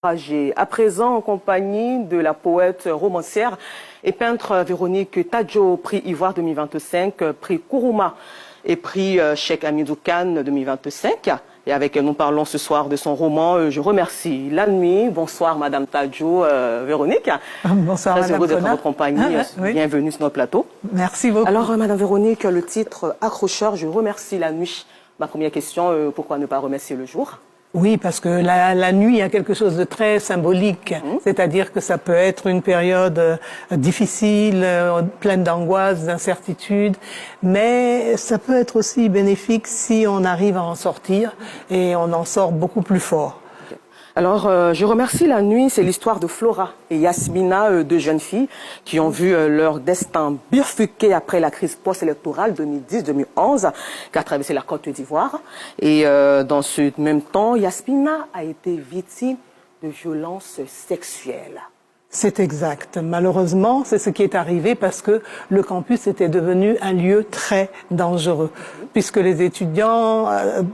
À présent, en compagnie de la poète romancière et peintre Véronique Tadjo, prix Ivoire 2025, prix Kourouma et prix Cheikh Hamidou Kane 2025. Et avec elle, nous parlons ce soir de son roman Je remercie la nuit. Bonsoir Madame Tadjo, Véronique. Bonsoir Très heureux d'être en votre compagnie. Oui. Bienvenue sur notre plateau. Merci beaucoup. Alors Madame Véronique, le titre accrocheur, Je remercie la nuit. Ma première question, pourquoi ne pas remercier le jour? Oui, parce que la nuit a quelque chose de très symbolique, c'est-à-dire que ça peut être une période difficile, pleine d'angoisse, d'incertitude, mais ça peut être aussi bénéfique si on arrive à en sortir et on en sort beaucoup plus fort. Alors, je remercie la nuit, c'est l'histoire de Flora et Yasmina, deux jeunes filles qui ont vu leur destin bifurquer après la crise post-électorale 2010-2011 qui a traversé la Côte d'Ivoire. Et dans ce même temps, Yasmina a été victime de violences sexuelles. C'est exact. Malheureusement, c'est ce qui est arrivé parce que le campus était devenu un lieu très dangereux, puisque les étudiants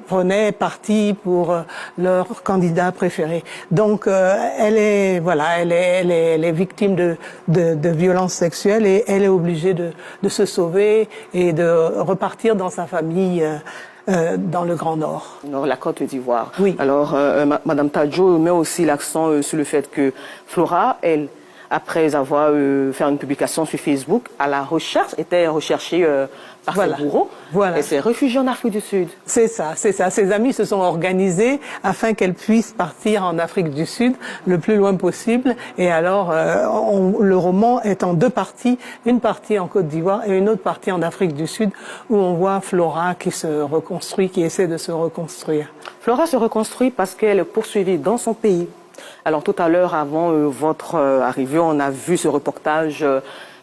prenaient parti pour leur candidat préféré. Donc, elle est victime de violences sexuelles et elle est obligée de se sauver et de repartir dans sa famille. Dans le Grand Nord. Dans la Côte d'Ivoire. Oui. Alors, Madame Tadjo met aussi l'accent sur le fait que Flora, elle, après avoir fait une publication sur Facebook, était recherchée par ses bourreaux. Voilà. Et s'est réfugiée en Afrique du Sud. C'est ça, c'est ça. Ses amis se sont organisés afin qu'elle puisse partir en Afrique du Sud le plus loin possible. Et alors, le roman est en deux parties. Une partie en Côte d'Ivoire et une autre partie en Afrique du Sud où on voit Flora qui se reconstruit, qui essaie de se reconstruire. Flora se reconstruit parce qu'elle est poursuivie dans son pays. Alors tout à l'heure, avant votre arrivée, on a vu ce reportage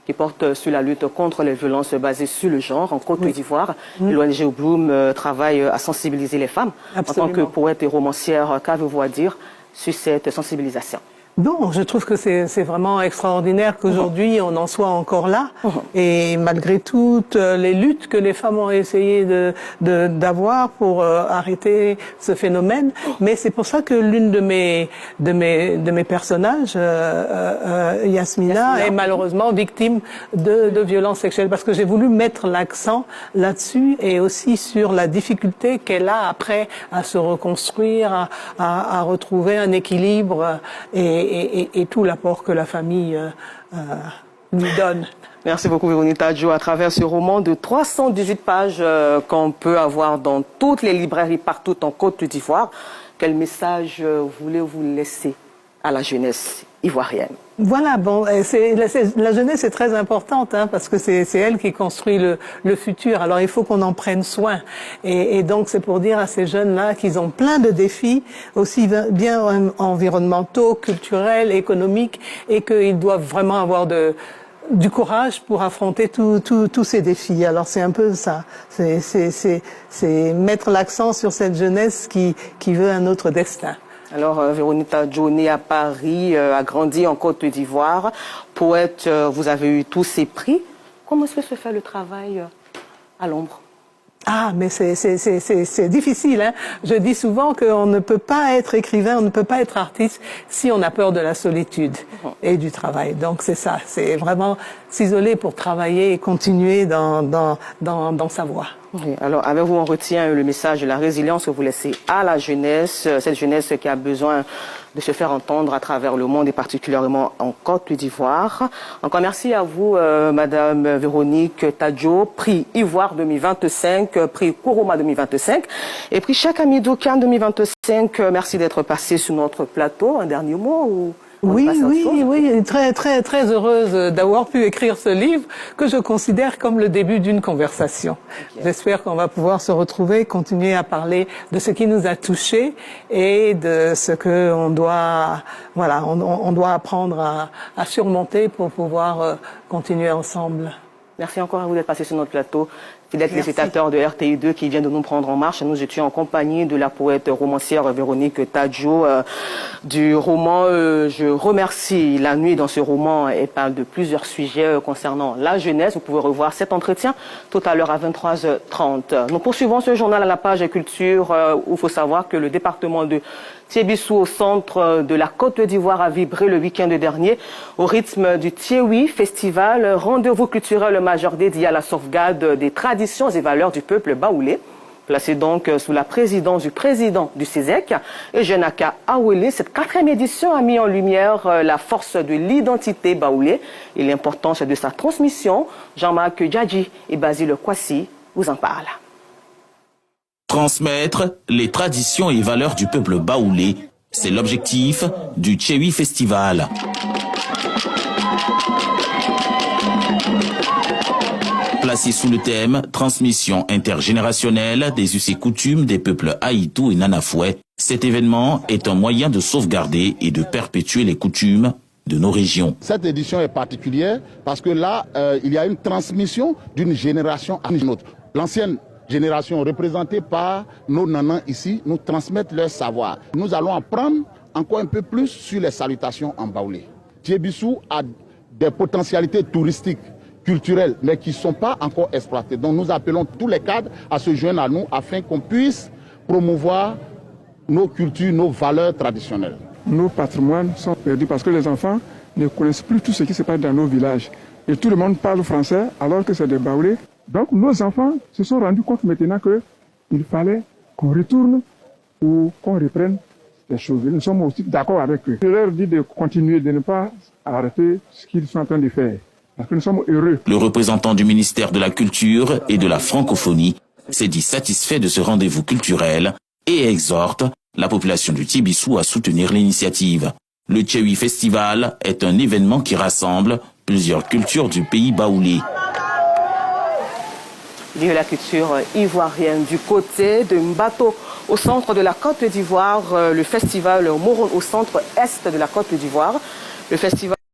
qui porte sur la lutte contre les violences basées sur le genre en Côte d'Ivoire. L'ONG Bloom travaille à sensibiliser les femmes. Absolument. En tant que poète et romancière, qu'avez-vous à dire sur cette sensibilisation? Bon, je trouve que c'est vraiment extraordinaire qu'aujourd'hui on en soit encore là. Et malgré toutes les luttes que les femmes ont essayé d'avoir pour arrêter ce phénomène, mais c'est pour ça que l'une de mes personnages, Yasmina, est malheureusement victime de violences sexuelles, parce que j'ai voulu mettre l'accent là-dessus et aussi sur la difficulté qu'elle a après à se reconstruire, à retrouver un équilibre et tout l'apport que la famille lui donne. Merci beaucoup Véronique Tadjo. À travers ce roman de 318 pages qu'on peut avoir dans toutes les librairies partout en Côte d'Ivoire, quel message voulez-vous laisser à la jeunesse ivoirienne? Voilà, bon, la jeunesse est très importante, parce que c'est elle qui construit le futur. Alors il faut qu'on en prenne soin. Et donc c'est pour dire à ces jeunes-là qu'ils ont plein de défis, aussi bien environnementaux, culturels, économiques, et qu'ils doivent vraiment avoir du courage pour affronter tous ces défis. Alors c'est un peu ça. C'est mettre l'accent sur cette jeunesse qui veut un autre destin. Alors, Véronique Tadjo, née à Paris, a grandi en Côte d'Ivoire. Poète, vous avez eu tous ces prix. Comment est-ce que se fait le travail à l'ombre? Ah, mais c'est difficile, hein. Je dis souvent qu'on ne peut pas être écrivain, on ne peut pas être artiste si on a peur de la solitude et du travail. Donc c'est ça, c'est vraiment s'isoler pour travailler et continuer dans sa voie. Oui. Alors, avec vous, on retient le message de la résilience que vous laissez à la jeunesse, cette jeunesse qui a besoin de se faire entendre à travers le monde et particulièrement en Côte d'Ivoire. Encore merci à vous, Madame Véronique Tadjo, prix Ivoire 2025, prix Kourouma 2025 et prix Cheikh Hamidou Kane 2025. Merci d'être passé sur notre plateau. Un dernier mot ou... Oui, très heureuse d'avoir pu écrire ce livre que je considère comme le début d'une conversation. Okay. J'espère qu'on va pouvoir se retrouver, continuer à parler de ce qui nous a touchés et de ce que on doit apprendre à surmonter pour pouvoir continuer ensemble. Merci encore à vous d'être passé sur notre plateau. Fidèles téléspectateurs de RTI2 qui vient de nous prendre en marche. Nous étions en compagnie de la poète romancière Véronique Tadjo du roman Je remercie la nuit. Dans ce roman, elle parle de plusieurs sujets concernant la jeunesse. Vous pouvez revoir cet entretien tout à l'heure à 23h30. Nous poursuivons ce journal à la page culture où il faut savoir que le département de Thiébissou, au centre de la Côte d'Ivoire, a vibré le week-end dernier au rythme du Tiewi Festival, rendez-vous culturel majeur dédié à la sauvegarde des traditions et valeurs du peuple baoulé. Placé donc sous la présidence du président du CESEC, Ejenaka Awele, cette 4e édition a mis en lumière la force de l'identité baoulée et l'importance de sa transmission. Jean-Marc Djadji et Basile Kwasi vous en parlent. Transmettre les traditions et valeurs du peuple baoulé, c'est l'objectif du Tiewi Festival. Placé sous le thème « Transmission intergénérationnelle des us et coutumes des peuples Haïtou et Nanafoué », cet événement est un moyen de sauvegarder et de perpétuer les coutumes de nos régions. Cette édition est particulière parce que là, il y a une transmission d'une génération à une autre. L'ancienne génération représentée par nos nanans ici nous transmettent leur savoir. Nous allons apprendre encore un peu plus sur les salutations en baoulé. Thiébissou a des potentialités touristiques, culturelles, mais qui ne sont pas encore exploitées. Donc nous appelons tous les cadres à se joindre à nous afin qu'on puisse promouvoir nos cultures, nos valeurs traditionnelles. Nos patrimoines sont perdus parce que les enfants ne connaissent plus tout ce qui se passe dans nos villages. Et tout le monde parle français alors que c'est des baoulés. Donc nos enfants se sont rendus compte maintenant qu'il fallait qu'on retourne ou qu'on reprenne ces choses. Nous sommes aussi d'accord avec eux. Je leur dis de continuer, de ne pas arrêter ce qu'ils sont en train de faire. Parce que nous sommes heureux. Le représentant du ministère de la Culture et de la Francophonie s'est dit satisfait de ce rendez-vous culturel et exhorte la population du Thiébissou à soutenir l'initiative. Le Tiewi Festival est un événement qui rassemble plusieurs cultures du pays baoulé. Lieu la culture ivoirienne du côté de Mbato, au centre de la Côte d'Ivoire, le festival Moron au centre-est de la Côte d'Ivoire. Le festival